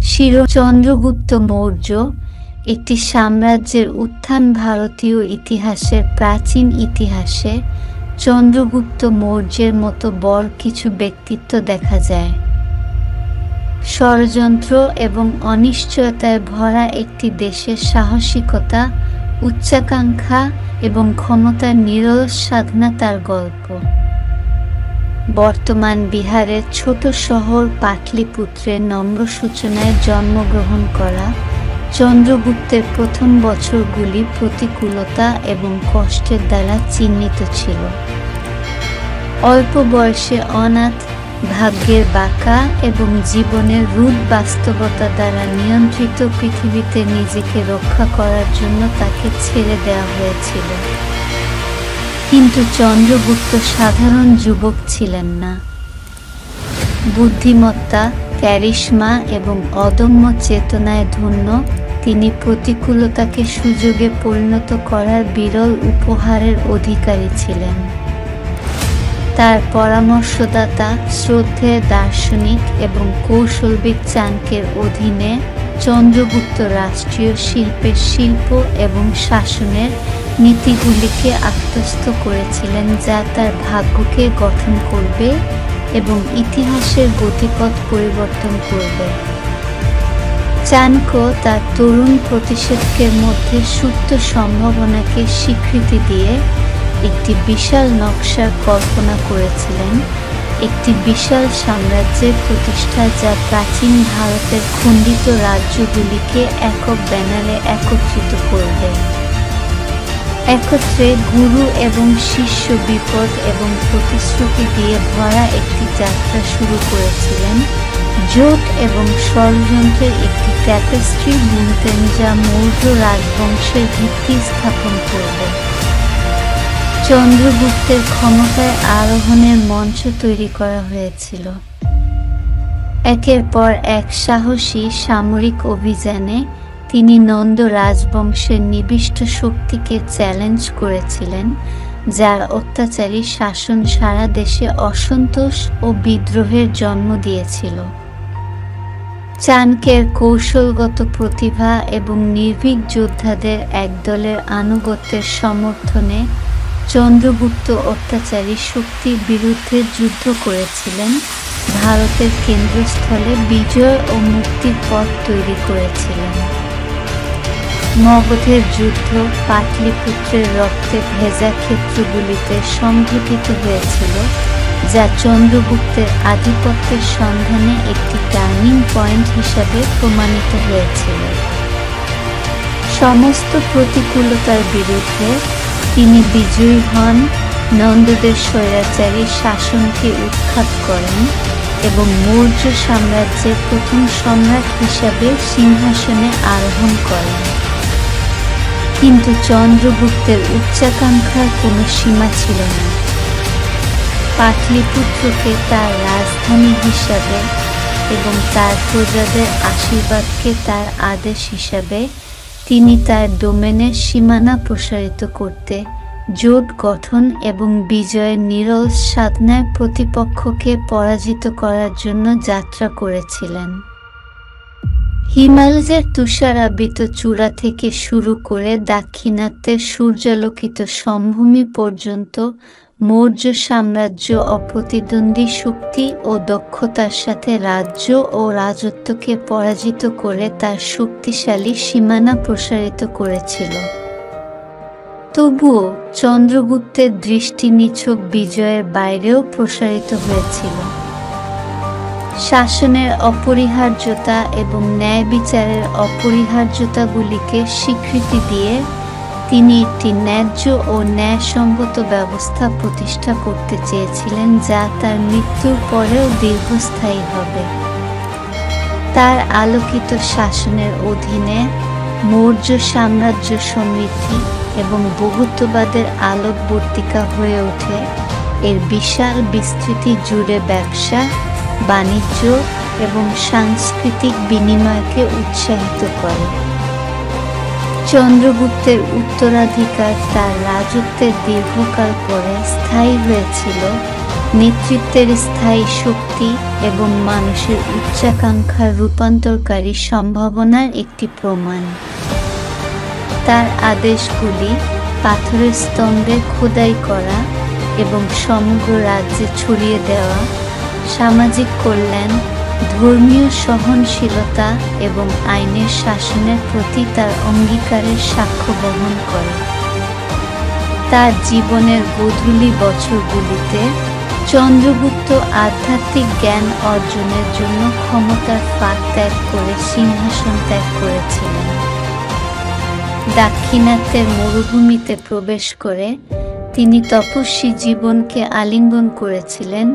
চন্দ্রগুপ্ত মৌর্য একটি সাম্রাজ্যের উত্থান। ভারতীয় ইতিহাসের প্রাচীন ইতিহাসে চন্দ্রগুপ্ত মৌর্যের মতো বড় কিছু ব্যক্তিত্ব দেখা যায়। ষড়যন্ত্র এবং অনিশ্চয়তায় ভরা একটি দেশের সাহসিকতা, উচ্চাকাঙ্ক্ষা এবং ক্ষমতার নিরলস সাধনা তার গল্প। বর্তমান বিহারের ছোট শহর পাটলিপুত্রের নম্র সূচনায় জন্মগ্রহণ করা চন্দ্রগুপ্তের প্রথম বছরগুলি প্রতিকূলতা এবং কষ্টের দ্বারা চিহ্নিত ছিল। অল্প বয়সে অনাথ, ভাগ্যের বাঁকা এবং জীবনের রূঢ় বাস্তবতা দ্বারা নিয়ন্ত্রিত পৃথিবীতে নিজেকে রক্ষা করার জন্য তাকে ছেড়ে দেওয়া হয়েছিল। কিন্তু চন্দ্রগুপ্ত সাধারণ যুবক ছিলেন না। বুদ্ধিমত্তা, ক্যারিশমা এবং অদম্য চেতনায় ধন্য তিনি প্রতিকূলতাকে সুযোগে পরিণত করার বিরল উপহারের অধিকারী ছিলেন। তার পরামর্শদাতা, শ্রদ্ধেয় দার্শনিক এবং কৌশলবিদ চাণক্যের অধীনে চন্দ্রগুপ্ত রাষ্ট্রীয় শিল্পের শিল্প এবং শাসনের নীতিগুলিকে আত্মস্থ করেছিলেন, যা তার ভাগ্যকে গঠন করবে এবং ইতিহাসের গতিপথ পরিবর্তন করবে। চাণক্য তার তরুণ প্রতিষেধকের মধ্যে সুপ্ত সম্ভাবনাকে স্বীকৃতি দিয়ে একটি বিশাল নকশার কল্পনা করেছিলেন, একটি বিশাল সাম্রাজ্যের প্রতিষ্ঠা যা প্রাচীন ভারতের খণ্ডিত রাজ্যগুলিকে একক ব্যানারে একত্রিত করবে। একত্রে গুরু এবং শিষ্য, বিপদ এবং প্রতিশ্রুতি দিয়ে ভরা একটি যাত্রা শুরু করেছিলেন। জোট এবং ষড়যন্ত্রের একটি ট্যাপেস্ট্রি বুনতেন যা মৌর্য রাজবংশের ভিত্তি স্থাপন করবে। চন্দ্রগুপ্তের ক্ষমতায় আরোহণের মঞ্চ তৈরি করা হয়েছিল। একের পর এক সাহসী সামরিক অভিযানে তিনি নন্দ রাজবংশের নিবিষ্ট শক্তিকে চ্যালেঞ্জ করেছিলেন, যার অত্যাচারী শাসন সারা দেশে অসন্তোষ ও বিদ্রোহের জন্ম দিয়েছিল। চাণক্যের কৌশলগত প্রতিভা এবং নির্ভীক যোদ্ধাদের একদলের আনুগত্যের সমর্থনে চন্দ্রগুপ্ত অত্যাচারী শক্তির বিরুদ্ধে যুদ্ধ করেছিলেন, ভারতের কেন্দ্রস্থলে বিজয় ও মুক্তির পথ তৈরি করেছিলেন। মগধের যুদ্ধ পাটলিপুত্রের রক্তে ভেজা ক্ষেত্রগুলিতে সংঘটিত হয়েছিল, যা চন্দ্রগুপ্তের আধিপত্যের সন্ধানে একটি টার্নিং পয়েন্ট হিসাবে প্রমাণিত হয়েছিল। সমস্ত প্রতিকূলতার বিরুদ্ধে তিনি বিজয়ী হন, নন্দদের স্বৈরাচারী শাসনকে উৎখাত করেন এবং মৌর্য সাম্রাজ্যের প্রথম সম্রাট হিসাবে সিংহাসনে আরোহণ করেন। কিন্তু চন্দ্রগুপ্তের উচ্চাকাঙ্ক্ষার কোনো সীমা ছিল না। পাটলিপুত্রকে তার রাজধানী হিসাবে এবং তার প্রজাদের আশীর্বাদকে তার আদেশ হিসাবে তিনি তার ডোমেনের সীমানা প্রসারিত করতে, জোট গঠন এবং বিজয়ের নিরলস সাধনায় প্রতিপক্ষকে পরাজিত করার জন্য যাত্রা করেছিলেন। হিমালয়ের তুষারাবৃত চূড়া থেকে শুরু করে দাক্ষিণাত্যের সূর্যালোকিত সমভূমি পর্যন্ত মৌর্য সাম্রাজ্য অপ্রতিদ্বন্দ্বী শক্তি ও দক্ষতার সাথে রাজ্য ও রাজত্বকে পরাজিত করে তার শক্তিশালী সীমানা প্রসারিত করেছিল। তবুও চন্দ্রগুপ্তের দৃষ্টি নিছক বিজয়ের বাইরেও প্রসারিত হয়েছিল। শাসনের অপরিহার্যতা এবং ন্যায় বিচারের অপরিহার্যতাগুলিকে স্বীকৃতি দিয়ে তিনি একটি ন্যায্য ও ন্যায়সঙ্গত ব্যবস্থা প্রতিষ্ঠা করতে চেয়েছিলেন, যা তার মৃত্যুর পরেও দীর্ঘস্থায়ী হবে। তার আলোকিত শাসনের অধীনে মৌর্য সাম্রাজ্য সমৃদ্ধি এবং বহুত্ববাদের আলোকবর্তিকা হয়ে ওঠে। এর বিশাল বিস্তৃতি জুড়ে ব্যবসা, বাণিজ্য এবং সাংস্কৃতিক বিনিময়কে উৎসাহিত করে। চন্দ্রগুপ্তের উত্তরাধিকার তার রাজত্বের দীর্ঘকাল পরে স্থায়ী হয়েছিল নেতৃত্বের স্থায়ী শক্তি এবং মানুষের উচ্চাকাঙ্ক্ষার রূপান্তরকারী সম্ভাবনার একটি প্রমাণ। তার আদেশগুলি পাথরের স্তম্ভে খোদাই করা এবং সমগ্র রাজ্যে ছড়িয়ে দেওয়া, সামাজিক কল্যাণ, ধর্মীয় সহনশীলতা এবং আইনের শাসনের প্রতি তার অঙ্গীকারের সাক্ষ্য বহন করে। তার জীবনের গোধূলি বছরগুলিতে চন্দ্রগুপ্ত আধ্যাত্মিক জ্ঞান অর্জনের জন্য ক্ষমতার ফাঁক ত্যাগ করে সিংহাসন ত্যাগ করেছিলেন। দাক্ষিণাত্যের মরুভূমিতে প্রবেশ করে তিনি তপস্বী জীবনকে আলিঙ্গন করেছিলেন,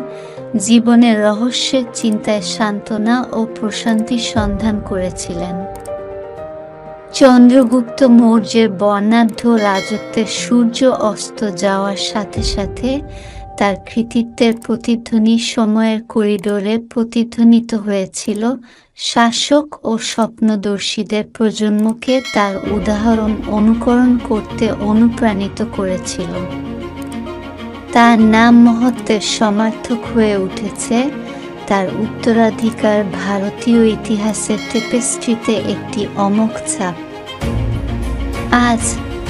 জীবনের রহস্যের চিন্তায় সান্ত্বনা ও প্রশান্তির সন্ধান করেছিলেন। চন্দ্রগুপ্ত মৌর্যের বর্ণাঢ্য রাজত্বের সূর্য অস্ত যাওয়ার সাথে সাথে তার কৃতিত্বের প্রতিধ্বনি সময়ের করিডোরে প্রতিধ্বনিত হয়েছিল, শাসক ও স্বপ্নদর্শীদের প্রজন্মকে তার উদাহরণ অনুকরণ করতে অনুপ্রাণিত করেছিল। তার নাম মহত্বের সমার্থক হয়ে উঠেছে, তার উত্তরাধিকার ভারতীয় ইতিহাসের টেপেস্ট্রিতে একটি অমোঘ ছাপ। আজ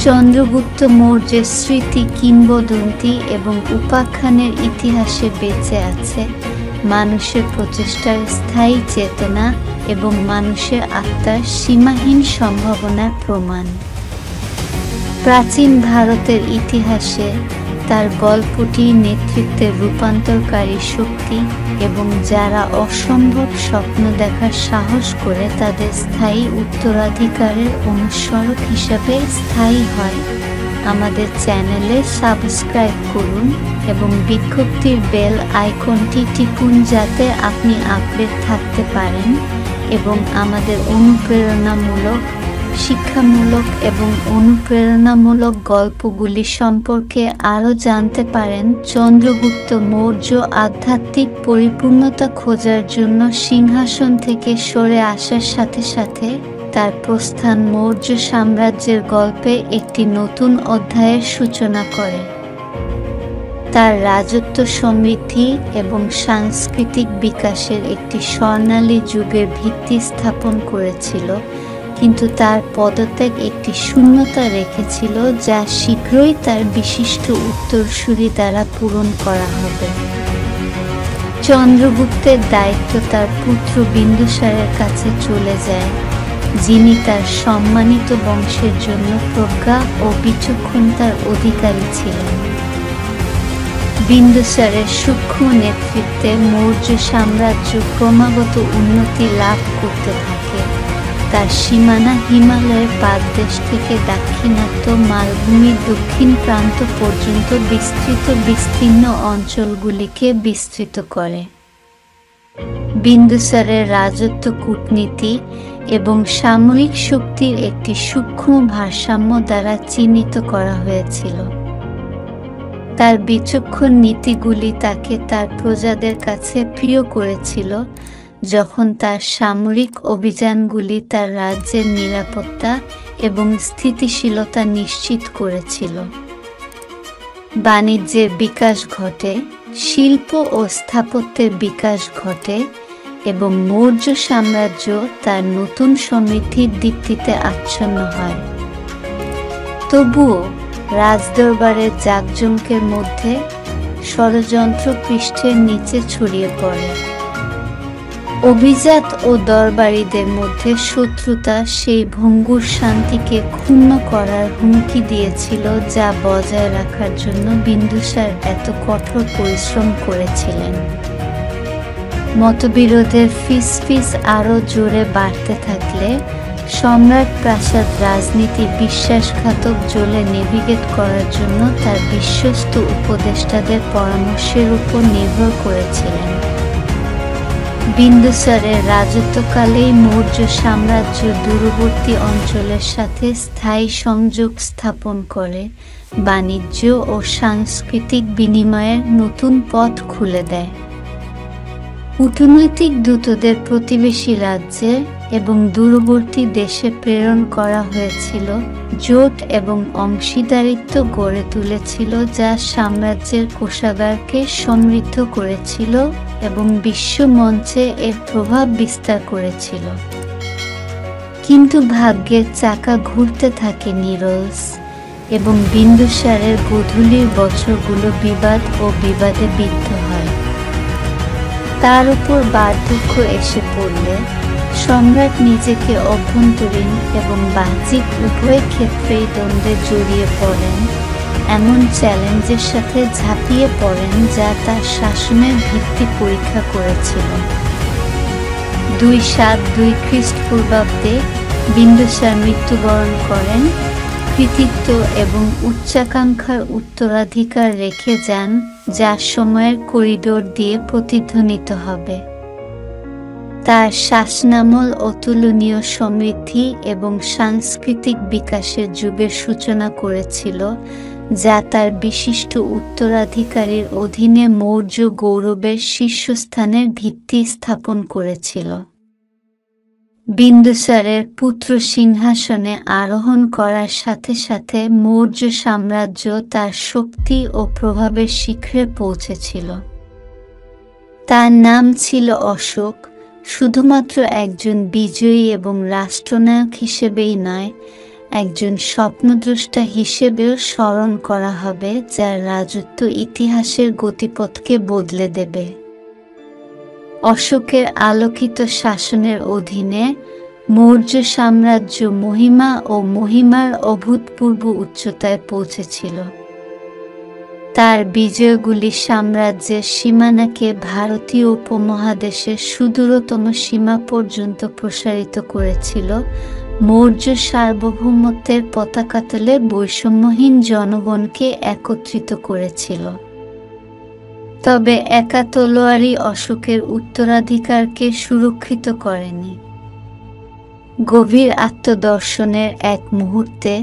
চন্দ্রগুপ্ত মৌর্যের স্মৃতি, কিংবদন্তি এবং উপাখ্যানের ইতিহাসে বেঁচে আছে, মানুষের প্রচেষ্টার স্থায়ী চেতনা এবং মানুষের আত্মার সীমাহীন সম্ভাবনার প্রমাণ। প্রাচীন ভারতের ইতিহাসে তার গল্পটি নেতৃত্বের রূপান্তরকারী শক্তি এবং যারা অসম্ভব স্বপ্ন দেখার সাহস করে তাদের স্থায়ী উত্তরাধিকারের অনুসরণ হিসাবে স্থায়ী হয়। আমাদের চ্যানেলে সাবস্ক্রাইব করুন এবং বিজ্ঞপ্তির বেল আইকনটি টিপুন যাতে আপনি আপডেট থাকতে পারেন এবং আমাদের অনুপ্রেরণামূলক, শিক্ষামূলক এবং অনুপ্রেরণামূলক গল্পগুলি সম্পর্কে আরও জানতে পারেন। চন্দ্রগুপ্ত মৌর্য আধ্যাত্মিক পরিপূর্ণতা খোঁজার জন্য সিংহাসন থেকে সরে আসার সাথে সাথে তার প্রস্থান মৌর্য সাম্রাজ্যের গল্পে একটি নতুন অধ্যায়ের সূচনা করে। তার রাজত্ব সমৃদ্ধি এবং সাংস্কৃতিক বিকাশের একটি স্বর্ণালী যুগের ভিত্তি স্থাপন করেছিল, কিন্তু তার পদত্যাগ একটি শূন্যতা রেখেছিল যা শীঘ্রই তার বিশিষ্ট উত্তরসূরি দ্বারা পূরণ করা হবে। চন্দ্রগুপ্তের দায়িত্ব তার পুত্র বিন্দুসারের কাছে চলে যায়, যিনি তার সম্মানিত বংশের জন্য প্রজ্ঞা ও বিচক্ষণতার অধিকারী ছিলেন। বিন্দুসারের সূক্ষ্ম নেতৃত্বে মৌর্য সাম্রাজ্য ক্রমাগত উন্নতি লাভ করতে থাকে। তার সীমানা হিমালয়ের পাদদেশ থেকে দাক্ষিণাত্য মালভূমির দক্ষিণ প্রান্ত পর্যন্ত বিস্তীর্ণ অঞ্চলগুলিকে বিস্তৃত করে। বিন্দুসারের রাজত্ব কূটনীতি এবং সামরিক শক্তির একটি সূক্ষ্ম ভারসাম্য দ্বারা চিহ্নিত করা হয়েছিল। তার বিচক্ষণ নীতিগুলি তাকে তার প্রজাদের কাছে প্রিয় করেছিল, যখন তার সামরিক অভিযানগুলি তার রাজ্যের নিরাপত্তা এবং স্থিতিশীলতা নিশ্চিত করেছিল। বাণিজ্যের বিকাশ ঘটে, শিল্প ও স্থাপত্যের বিকাশ ঘটে এবং মৌর্য সাম্রাজ্য তার নতুন সমৃদ্ধির দীপ্তিতে আচ্ছন্ন হয়। তবুও রাজদরবারের জাঁকজমকের মধ্যে ষড়যন্ত্র পৃষ্ঠের নিচে ছড়িয়ে পড়ে। অভিজাত ও দরবারীদের মধ্যে শত্রুতা সেই ভঙ্গুর শান্তিকে ক্ষুণ্ণ করার হুমকি দিয়েছিল যা বজায় রাখার জন্য বিন্দুসার এত কঠোর পরিশ্রম করেছিলেন। মতবিরোধের ফিসফিস আরও জোরে বাড়তে থাকলে সম্রাট প্রাসাদ রাজনীতি বিশ্বাসঘাতক জলে নেভিগেট করার জন্য তার বিশ্বস্ত উপদেষ্টাদের পরামর্শের উপর নির্ভর করেছিলেন। বিন্দুসারের রাজত্বকালেই মৌর্য সাম্রাজ্য দূরবর্তী অঞ্চলের সাথে স্থায়ী সংযোগ স্থাপন করে, বাণিজ্য ও সাংস্কৃতিক বিনিময়ের নতুন পথ খুলে দেয়। কূটনৈতিক দূতদের প্রতিবেশী রাজ্যে এবং দূরবর্তী দেশে প্রেরণ করা হয়েছিল, জোট এবং অংশীদারিত্ব গড়ে তুলেছিল যা সাম্রাজ্যের কোষাগারকে সমৃদ্ধ করেছিল এবং বিশ্ব মঞ্চে এর প্রভাব বিস্তার করেছিল। কিন্তু ভাগ্যের চাকা ঘুরতে থাকে নিরলস, এবং বিন্দুসারের গোধূলির বছরগুলো বিবাদ ও বিবাদে বিদ্ধ হয়। তার উপর বার্ধক্য এসে পড়লে সম্রাট নিজেকে অভ্যন্তরীণ এবং বাহ্যিক উভয় ক্ষেত্রেই দ্বন্দ্বে জড়িয়ে পড়েন, এমন চ্যালেঞ্জের সাথে ঝাঁপিয়ে পড়েন যা তার শাসনের ভিত্তি পরীক্ষা করেছিল। 272 খ্রিস্টপূর্বাব্দে বিন্দুসার মৃত্যুবরণ করেন, কৃতিত্ব এবং উচ্চাকাঙ্ক্ষার উত্তরাধিকার রেখে যান যা সময়ের করিডোর দিয়ে প্রতিধ্বনিত হবে। তার শাসনামল অতুলনীয় সমৃদ্ধি এবং সাংস্কৃতিক বিকাশের যুগের সূচনা করেছিল, যা তার বিশিষ্ট উত্তরাধিকারীর অধীনে মৌর্য গৌরবের শীর্ষস্থানের ভিত্তি স্থাপন করেছিল। বিন্দুসারের পুত্র সিংহাসনে আরোহণ করার সাথে সাথে মৌর্য সাম্রাজ্য তার শক্তি ও প্রভাবের শিখরে পৌঁছেছিল। তার নাম ছিল অশোক, শুধুমাত্র একজন বিজয়ী এবং রাষ্ট্রনায়ক হিসেবেই নয়, একজন স্বপ্নদ্রষ্টা হিসেবেও স্মরণ করা হবে যার রাজত্ব ইতিহাসের গতিপথকে বদলে দেবে। অশোকের আলোকিত শাসনের অধীনে মৌর্য সাম্রাজ্য মহিমা ও মহিমার অভূতপূর্ব উচ্চতায় পৌঁছেছিল। তার বিজয়গুলি সাম্রাজ্যের সীমানাকে ভারতীয় উপমহাদেশের সুদূরতম সীমা পর্যন্ত প্রসারিত করেছিল, মৌর্য সার্বভৌমত্বের পতাকাতলে বৈষম্যহীন জনগণকে একত্রিত করেছিল। তবে একা তলোয়ারই অশোকের উত্তরাধিকারকে সুরক্ষিত করেনি। গভীর আত্মদর্শনের এক মুহূর্তে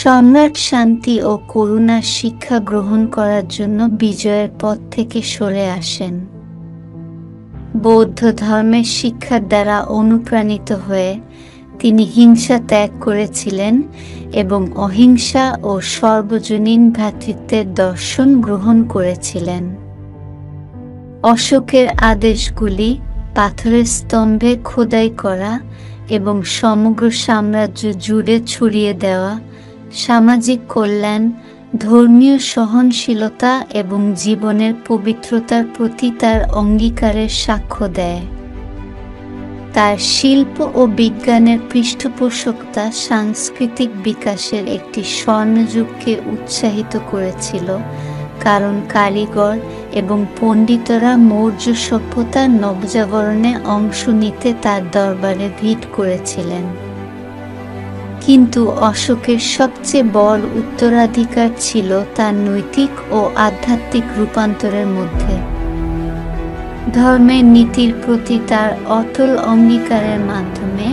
সম্রাট শান্তি ও করুণার শিক্ষা গ্রহণ করার জন্য বিজয়ের পথ থেকে সরে আসেন। বৌদ্ধ ধর্মের শিক্ষার দ্বারা অনুপ্রাণিত হয়ে তিনি হিংসা ত্যাগ করেছিলেন এবং অহিংসা ও সর্বজনীন ভ্রাতৃত্বের দর্শন গ্রহণ করেছিলেন। অশোকের আদেশগুলি পাথরের স্তম্ভে খোদাই করা এবং সমগ্র সাম্রাজ্য জুড়ে ছড়িয়ে দেওয়া সামাজিক কল্যাণ, ধর্মীয় সহনশীলতা এবং জীবনের পবিত্রতার প্রতি তার অঙ্গীকারের সাক্ষ্য দেয়। তার শিল্প ও বিজ্ঞানের পৃষ্ঠপোষকতা সাংস্কৃতিক বিকাশের একটি স্বর্ণযুগকে উৎসাহিত করেছিল, কারণ কারিগর এবং পণ্ডিতরা মৌর্য সভ্যতার নবজাগরণে অংশ নিতে তার দরবারে ভিড় করেছিলেন। কিন্তু অশোকের সবচেয়ে বড় উত্তরাধিকার ছিল তার নৈতিক ও আধ্যাত্মিক রূপান্তরের মধ্যে। ধর্মের নীতির প্রতি তার অটল অঙ্গীকারের মাধ্যমে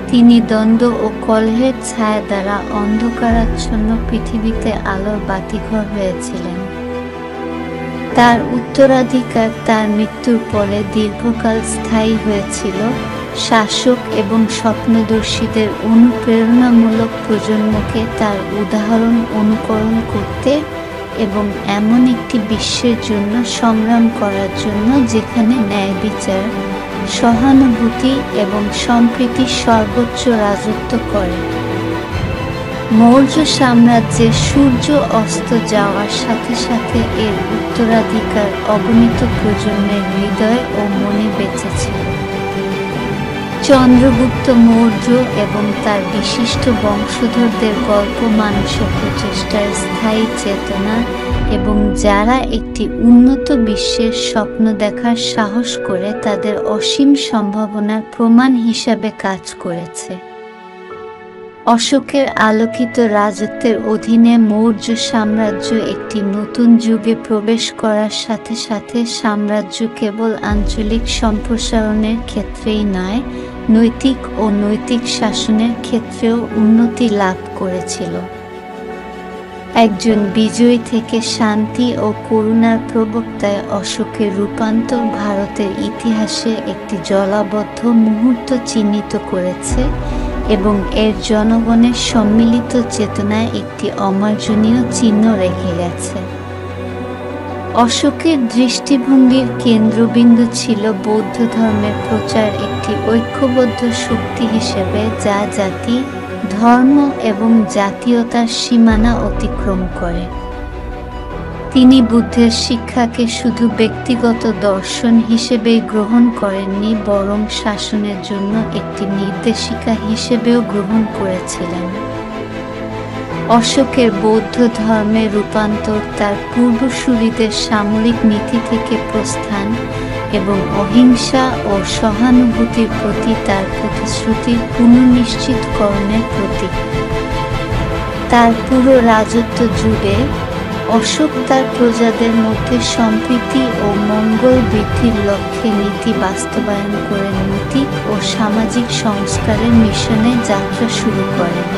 তিনি দ্বন্দ্ব ও কলহের ছায়া দ্বারা অন্ধকারাচ্ছন্ন পৃথিবীতে আলোর বাতিঘর হয়েছিলেন। তার উত্তরাধিকার তার মৃত্যুর পরে দীর্ঘকাল স্থায়ী হয়েছিল, শাসক এবং স্বপ্নদর্শীদের অনুপ্রেরণামূলক প্রজন্মকে তার উদাহরণ অনুকরণ করতে এবং এমন একটি বিশ্বের জন্য সংগ্রাম করার জন্য যেখানে ন্যায় বিচার, সহানুভূতি এবং সম্প্রীতি সর্বোচ্চ রাজত্ব করে। মৌর্য সাম্রাজ্যের সূর্য অস্ত যাওয়ার সাথে সাথে এর উত্তরাধিকার অগণিত প্রজন্মের হৃদয় ও মনে বেঁচেছিল। চন্দ্রগুপ্ত মৌর্য এবং তার বিশিষ্ট বংশধরদের গল্প মানুষের প্রচেষ্টার স্থায়ী চেতনা এবং যারা একটি উন্নত বিশ্বের স্বপ্ন দেখার সাহস করে তাদের অসীম সম্ভাবনার প্রমাণ হিসাবে কাজ করেছে। অশোকের আলোকিত রাজত্বের অধীনে মৌর্য সাম্রাজ্য একটি নতুন যুগে প্রবেশ করার সাথে সাথে সাম্রাজ্য কেবল আঞ্চলিক সম্প্রসারণের ক্ষেত্রেই নয়, নৈতিক ও নৈতিক শাসনের ক্ষেত্রেও উন্নতি লাভ করেছিল। একজন বিজয়ী থেকে শান্তি ও করুণার প্রবক্তায় অশোকের রূপান্তর ভারতের ইতিহাসে একটি জলাবদ্ধ মুহূর্ত চিহ্নিত করেছে এবং এর জনগণের সম্মিলিত চেতনায় একটি অমার্জনীয় চিহ্ন রেখে গেছে। অশোকের দৃষ্টিভঙ্গির কেন্দ্রবিন্দু ছিল বৌদ্ধ ধর্মের প্রচার একটি ঐক্যবদ্ধ শক্তি হিসেবে, যা জাতি, ধর্ম এবং জাতীয়তার সীমানা অতিক্রম করে। তিনি বুদ্ধের শিক্ষাকে শুধু ব্যক্তিগত দর্শন হিসেবেই গ্রহণ করেননি, বরং শাসনের জন্য একটি নির্দেশিকা হিসেবেও গ্রহণ করেছিলেন। অশোকের বৌদ্ধ ধর্মের রূপান্তর তার পূর্বসূরীদের সামরিক নীতি থেকে প্রস্থান এবং অহিংসা ও সহানুভূতির প্রতি তার প্রতিশ্রুতির পুনর্নিশ্চিতকরণের প্রতীক। তার পুরো রাজত্ব জুড়ে অশোক তার প্রজাদের মধ্যে সম্প্রীতি ও মঙ্গল বৃদ্ধির লক্ষ্যে নীতি বাস্তবায়ন করে নৈতিক ও সামাজিক সংস্কারের মিশনে যাত্রা শুরু করেন।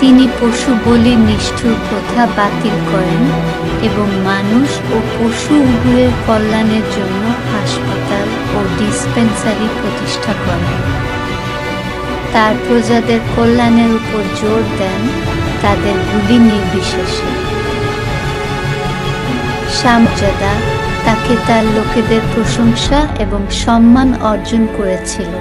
তিনি পশু বলির নিষ্ঠুর প্রথা বাতিল করেন এবং মানুষ ও পশু উভয়ের কল্যাণের জন্য হাসপাতাল ও ডিসপেন্সারি প্রতিষ্ঠা করেন। তার প্রজাদের কল্যাণের উপর জোর দেন, তাদের গুলি নির্বিশেষে। সামর্যাদা তাকে তার লোকেদের প্রশংসা এবং সম্মান অর্জন করেছিল,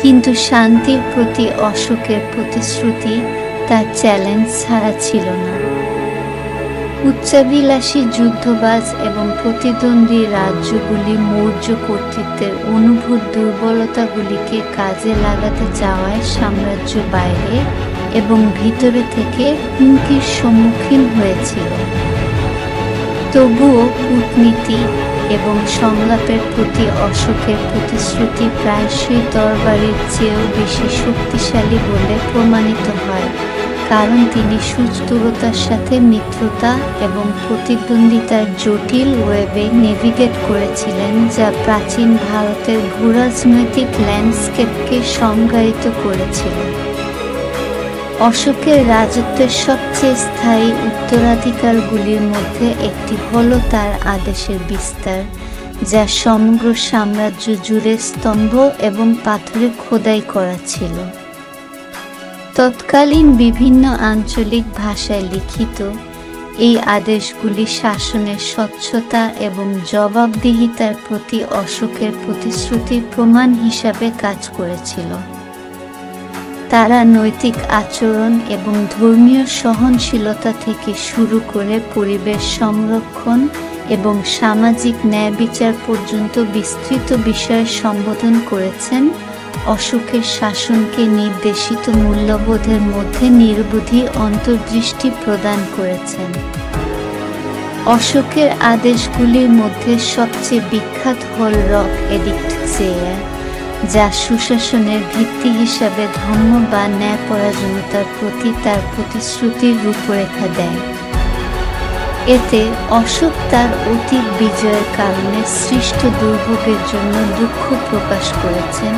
কিন্তু শান্তির প্রতি অশোকের প্রতিশ্রুতি তার চ্যালেঞ্জ ছাড়া ছিল না। উচ্চাভিলাষী যুদ্ধবাজ এবং প্রতিদ্বন্দ্বী রাজ্যগুলি মৌর্য কর্তৃত্বের অনুভূত দুর্বলতাগুলিকে কাজে লাগাতে চাওয়ায় সাম্রাজ্য বাইরে এবং ভিতরে থেকে হুমকির সম্মুখীন হয়েছিল। তবুও কূটনীতি এবং সংলাপের প্রতি অশোকের প্রতিশ্রুতি প্রায়শই তরবারির চেয়েও বেশি শক্তিশালী বলে প্রমাণিত হয়, কারণ তিনি সুস্থিরতার সাথে মিত্রতা এবং প্রতিদ্বন্দ্বিতার জটিল ওয়েবে নেভিগেট করেছিলেন, যা প্রাচীন ভারতের ভূরাজনৈতিক ল্যান্ডস্কেপকে সংজ্ঞায়িত করেছিল। অশোকের রাজত্বের সবচেয়ে স্থায়ী উত্তরাধিকারগুলির মধ্যে একটি হল তার আদেশের বিস্তার, যা সমগ্র সাম্রাজ্য জুড়ে স্তম্ভ এবং পাথরে খোদাই করা ছিল। তৎকালীন বিভিন্ন আঞ্চলিক ভাষায় লিখিত এই আদেশগুলি শাসনের স্বচ্ছতা এবং জবাবদিহিতার প্রতি অশোকের প্রতিশ্রুতির প্রমাণ হিসাবে কাজ করেছিল। তারা নৈতিক আচরণ এবং ধর্মীয় সহনশীলতা থেকে শুরু করে পরিবেশ সংরক্ষণ এবং সামাজিক ন্যায়বিচার পর্যন্ত বিস্তৃত বিষয় সম্বোধন করেছেন। অশোকের শাসনকে নির্দেশিত মূল্যবোধের মধ্যে নির্বোধী অন্তর্দৃষ্টি প্রদান করেছেন। অশোকের আদেশগুলির মধ্যে সবচেয়ে বিখ্যাত হল রক এডিক্ট চেয়ার, যা সুশাসনের ভিত্তি হিসাবে ধর্ম বা ন্যায়পরায়ণতার প্রতি তার প্রতিশ্রুতির রূপরেখা দেয়। এতে অশোক তার অতীত বিজয়ের কারণে সৃষ্ট দুর্ভোগের জন্য দুঃখ প্রকাশ করেছেন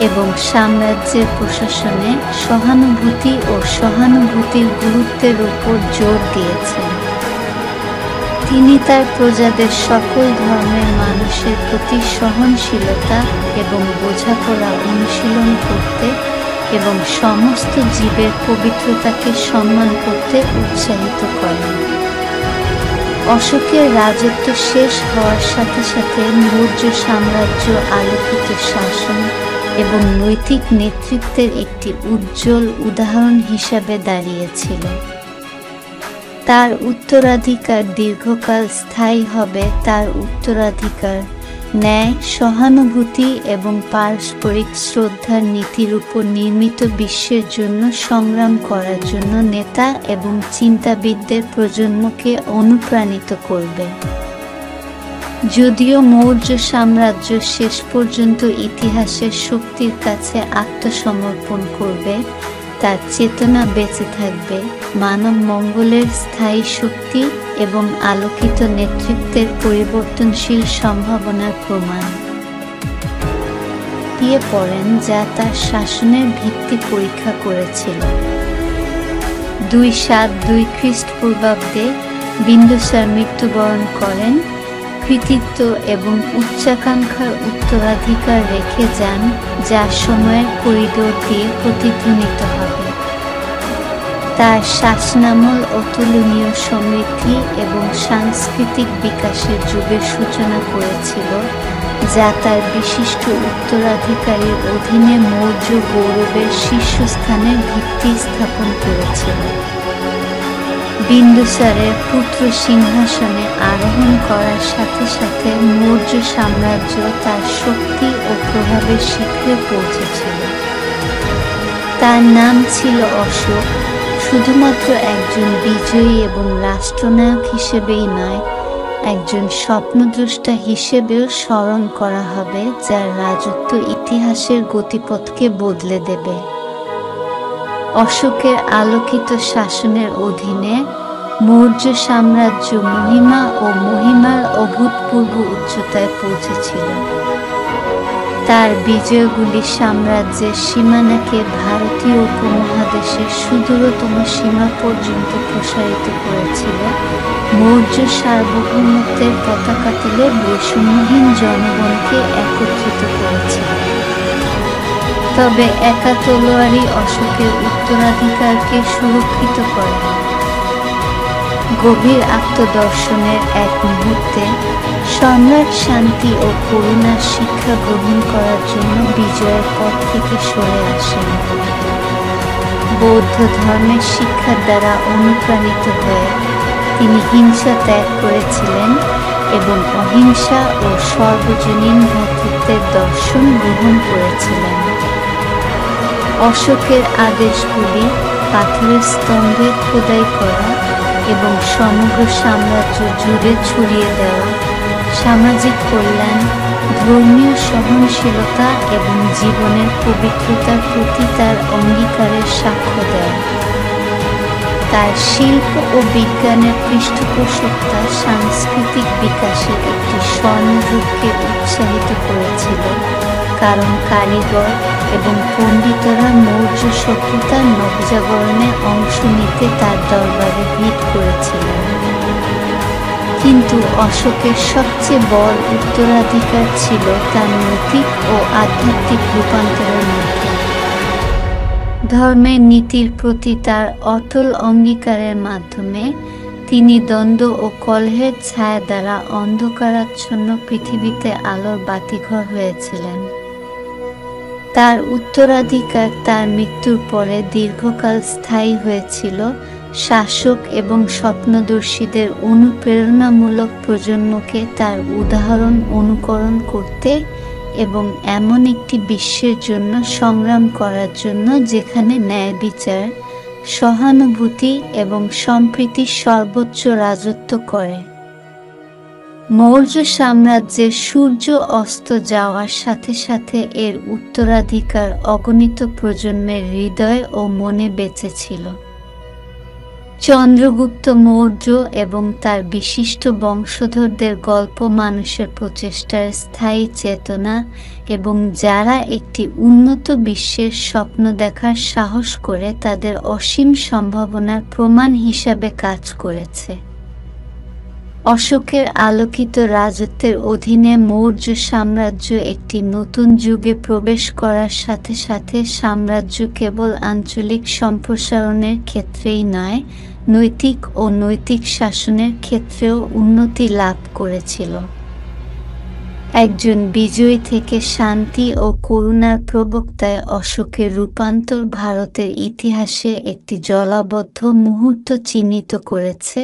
এবং সাম্রাজ্যের প্রশাসনে সহানুভূতি ও সহানুভূতির গুরুত্বের উপর জোর দিয়েছেন। তিনি তার প্রজাদের সকল ধর্মের মানুষের প্রতি সহনশীলতা এবং বোঝাপড়া অনুশীলন করতে এবং সমস্ত জীবের পবিত্রতাকে সম্মান করতে উৎসাহিত করেন। অশোকের রাজত্ব শেষ হওয়ার সাথে সাথে মৌর্য সাম্রাজ্য আলোকিত শাসন এবং নৈতিক নেতৃত্বের একটি উজ্জ্বল উদাহরণ হিসাবে দাঁড়িয়েছিল। তার উত্তরাধিকার দীর্ঘকাল স্থায়ী হবে। তার উত্তরাধিকার ন্যায়, সহানুভূতি এবং পারস্পরিক শ্রদ্ধার নীতির উপর নির্মিত বিশ্বের জন্য সংগ্রাম করার জন্য নেতা এবং চিন্তাবিদদের প্রজন্মকে অনুপ্রাণিত করবে। যদিও মৌর্য সাম্রাজ্য শেষ পর্যন্ত ইতিহাসের শক্তির কাছে আত্মসমর্পণ করবে, তার চেতনা বেঁচে থাকবে মানব মঙ্গলের স্থায়ী শক্তি এবং আলোকিত নেতৃত্বের পরিবর্তনশীল সম্ভাবনার প্রমাণ দিয়ে পড়েন, যা তার শাসনের ভিত্তি পরীক্ষা করেছিল। 272 খ্রিস্টপূর্বাব্দে বিন্দুসার মৃত্যুবরণ করেন। কৃতিত্ব এবং উচ্চাকাঙ্ক্ষার উত্তরাধিকার রেখে যান, যা সময়ের করিডোর দিয়ে প্রতিধ্বনিত হবে। তার শাসনামল অতুলনীয় সমৃদ্ধি এবং সাংস্কৃতিক বিকাশের যুগের সূচনা করেছিল, যা তার বিশিষ্ট উত্তরাধিকারীর অধীনে মৌর্য গৌরবের শীর্ষস্থানের ভিত্তি স্থাপন করেছিল। বিন্দুসারের পুত্র সিংহাসনে আরোহণ করার সাথে সাথে মৌর্য সাম্রাজ্য তার শক্তি ও প্রভাবের শিখরে পৌঁছেছিল। তার নাম ছিল অশোক। শুধুমাত্র একজন বিজয়ী এবং রাষ্ট্রনায়ক হিসেবেই নয়, একজন স্বপ্নদ্রষ্টা হিসেবেও স্মরণ করা হবে, যার রাজত্ব ইতিহাসের গতিপথকে বদলে দেবে। অশোকের আলোকিত শাসনের অধীনে মৌর্য সাম্রাজ্য মহিমা ও মহিমার অভূতপূর্ব উচ্চতায় পৌঁছেছিল। তার বিজয়গুলি সাম্রাজ্যের সীমানাকে ভারতীয় উপমহাদেশের সুদূরতম সীমা পর্যন্ত প্রসারিত করেছিল। মৌর্য সার্বভৌমত্বের পতাকা তুলে বৈষম্যহীন জনগণকে একত্রিত করেছিল। তবে একা তলোয়ারই অশোকের উত্তরাধিকারকে সুরক্ষিত করে। গভীর আত্মদর্শনের এক মুহূর্তে সম্রাট শান্তি ও করুণার শিক্ষা গ্রহণ করার জন্য বিজয়ের পথ থেকে সরে আসেন। বৌদ্ধ ধর্মের শিক্ষার দ্বারা অনুপ্রাণিত হয়ে তিনি হিংসা ত্যাগ করেছিলেন এবং অহিংসা ও সর্বজনীন ভ্রাতৃত্বের দর্শন গ্রহণ করেছিলেন। অশোকের আদেশগুলি পাথরের স্তম্ভে খোদাই করা এবং সমগ্র সাম্রাজ্য জুড়ে ছড়িয়ে দেওয়া সামাজিক কল্যাণ, ধর্মীয় সহনশীলতা এবং জীবনের পবিত্রতার প্রতি তার অঙ্গীকারের সাক্ষ্য দেয়। তার শিল্প ও বিজ্ঞানের পৃষ্ঠপোষকতা সাংস্কৃতিক বিকাশের একটি স্বর্ণযুগকে উৎসাহিত করেছিল, কারণ কারিগর এবং পণ্ডিতরা মৌর্য সভ্যতার নবজাগরণে অংশ নিতে তার দরবারে ভিড় করেছিলেন। কিন্তু অশোকের সবচেয়ে বড় উত্তরাধিকার ছিল তার নৈতিক ও আধ্যাত্মিক রূপান্তরের মধ্যে। ধর্মের নীতির প্রতি তার অটল অঙ্গীকারের মাধ্যমে তিনি দ্বন্দ্ব ও কলহের ছায়া দ্বারা অন্ধকারাচ্ছন্ন পৃথিবীতে আলোর বাতিঘর হয়েছিলেন। তার উত্তরাধিকার তার মৃত্যুর পরে দীর্ঘকাল স্থায়ী হয়েছিল, শাসক এবং স্বপ্নদর্শীদের অনুপ্রেরণামূলক প্রজন্মকে তার উদাহরণ অনুকরণ করতে এবং এমন একটি বিশ্বের জন্য সংগ্রাম করার জন্য যেখানে ন্যায় বিচার, সহানুভূতি এবং সম্প্রীতি সর্বোচ্চ রাজত্ব করে। মৌর্য সাম্রাজ্যের সূর্য অস্ত যাওয়ার সাথে সাথে এর উত্তরাধিকার অগণিত প্রজন্মের হৃদয় ও মনে বেঁচে ছিল। চন্দ্রগুপ্ত মৌর্য এবং তার বিশিষ্ট বংশধরদের গল্প মানুষের প্রচেষ্টার স্থায়ী চেতনা এবং যারা একটি উন্নত বিশ্বের স্বপ্ন দেখার সাহস করে তাদের অসীম সম্ভাবনার প্রমাণ হিসাবে কাজ করেছে। অশোকের আলোকিত রাজত্বের অধীনে মৌর্য সাম্রাজ্য একটি নতুন যুগে প্রবেশ করার সাথে সাথে সাম্রাজ্য কেবল আঞ্চলিক সম্প্রসারণের ক্ষেত্রেই নয়, নৈতিক ও নৈতিক শাসনের ক্ষেত্রেও উন্নতি লাভ করেছিল। একজন বিজয়ী থেকে শান্তি ও করুণার প্রবক্তায় অশোকের রূপান্তর ভারতের ইতিহাসে একটি জলাবদ্ধ মুহূর্ত চিহ্নিত করেছে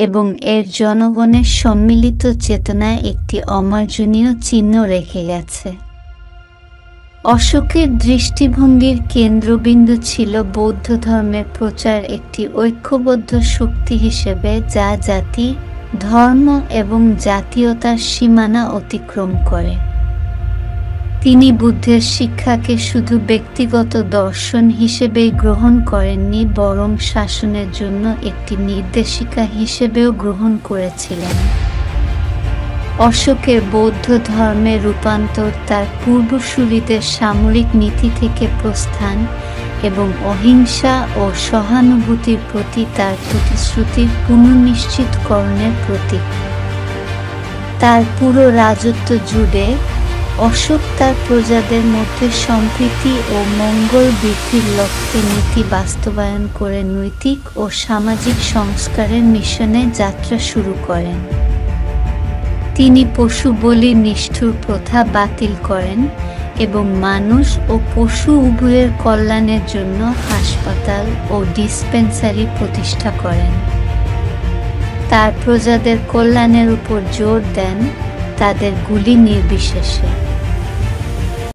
এবং এর জনগণের সম্মিলিত চেতনায় একটি অমার্জনীয় চিহ্ন রেখে গেছে। অশোকের দৃষ্টিভঙ্গির কেন্দ্রবিন্দু ছিল বৌদ্ধ ধর্মের প্রচার একটি ঐক্যবদ্ধ শক্তি হিসেবে, যা জাতি, ধর্ম এবং জাতীয়তার সীমানা অতিক্রম করে। তিনি বুদ্ধের শিক্ষাকে শুধু ব্যক্তিগত দর্শন হিসেবেই গ্রহণ করেননি, বরং শাসনের জন্য একটি নির্দেশিকা হিসেবেও গ্রহণ করেছিলেন। অশোকের বৌদ্ধ ধর্মের রূপান্তর তার পূর্বসূরীদের সামরিক নীতি থেকে প্রস্থান এবং অহিংসা ও সহানুভূতির প্রতি তার প্রতিশ্রুতির পুনর্নিশ্চিতকরণের প্রতীক। তার পুরো রাজত্ব জুড়ে অশোক তার প্রজাদের মধ্যে সম্প্রীতি ও মঙ্গল বৃদ্ধির লক্ষ্যে নীতি বাস্তবায়ন করে নৈতিক ও সামাজিক সংস্কারের মিশনে যাত্রা শুরু করেন। তিনি পশু বলির নিষ্ঠুর প্রথা বাতিল করেন এবং মানুষ ও পশু উভয়ের কল্যাণের জন্য হাসপাতাল ও ডিসপেন্সারি প্রতিষ্ঠা করেন। তার প্রজাদের কল্যাণের উপর জোর দেন, তাদের গুলি নির্বিশেষে।